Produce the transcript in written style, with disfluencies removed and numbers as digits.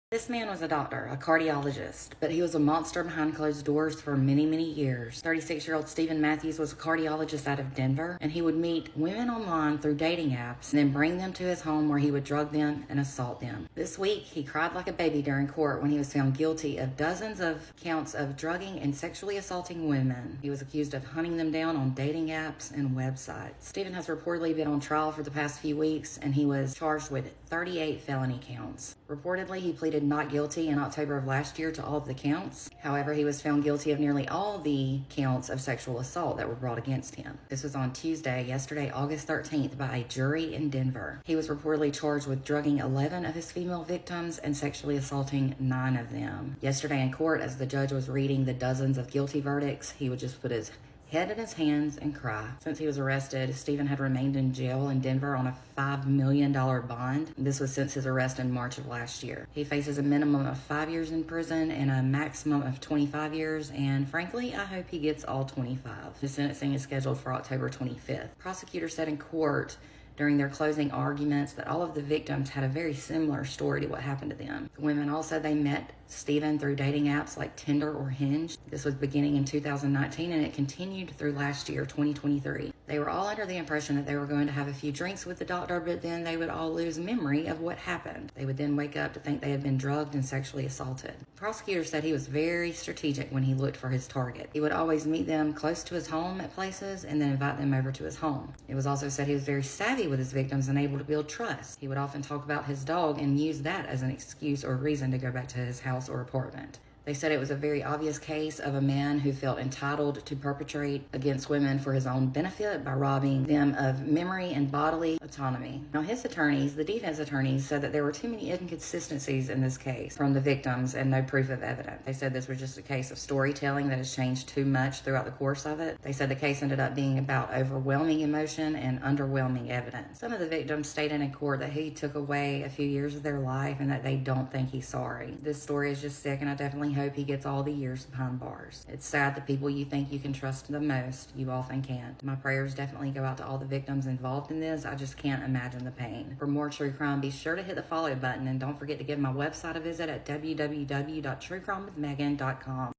This man was a doctor, a cardiologist, but he was a monster behind closed doors for many, many years. 36-year-old Stephen Matthews was a cardiologist out of Denver, and he would meet women online through dating apps and then bring them to his home where he would drug them and assault them. This week, he cried like a baby during court when he was found guilty of dozens of counts of drugging and sexually assaulting women. He was accused of hunting them down on dating apps and websites. Stephen has reportedly been on trial for the past few weeks, and he was charged with 38 felony counts. Reportedly, he pleaded not guilty in October of last year to all of the counts. However, he was found guilty of nearly all the counts of sexual assault that were brought against him. This was on yesterday, August 13th, by a jury in Denver. He was reportedly charged with drugging 11 of his female victims and sexually assaulting 9 of them. Yesterday in court, as the judge was reading the dozens of guilty verdicts, he would just put his head in his hands and cry. Since he was arrested, Stephen had remained in jail in Denver on a $5 million bond. This was since his arrest in March of last year. He faces a minimum of 5 years in prison and a maximum of 25 years, and frankly, I hope he gets all 25. His sentencing is scheduled for October 25th. Prosecutors said in court during their closing arguments that all of the victims had a very similar story to what happened to them. The women all said they met Stephen through dating apps like Tinder or Hinge. This was beginning in 2019 and it continued through last year, 2023. They were all under the impression that they were going to have a few drinks with the doctor, but then they would all lose memory of what happened. They would then wake up to think they had been drugged and sexually assaulted. The prosecutor said he was very strategic when he looked for his target. He would always meet them close to his home at places and then invite them over to his home. It was also said he was very savvy with his victims and able to build trust. He would often talk about his dog and use that as an excuse or reason to go back to his house or apartment. They said it was a very obvious case of a man who felt entitled to perpetrate against women for his own benefit by robbing them of memory and bodily autonomy. Now, his attorneys, the defense attorneys, said that there were too many inconsistencies in this case from the victims and no proof of evidence. They said this was just a case of storytelling that has changed too much throughout the course of it. They said the case ended up being about overwhelming emotion and underwhelming evidence. Some of the victims stated in court that he took away a few years of their life and that they don't think he's sorry. This story is just sick, and I definitely hope he gets all the years behind bars. It's sad the people you think you can trust the most, you often can't. My prayers definitely go out to all the victims involved in this. I just can't imagine the pain. For more true crime, be sure to hit the follow button and don't forget to give my website a visit at www.truecrimewithmegan.com.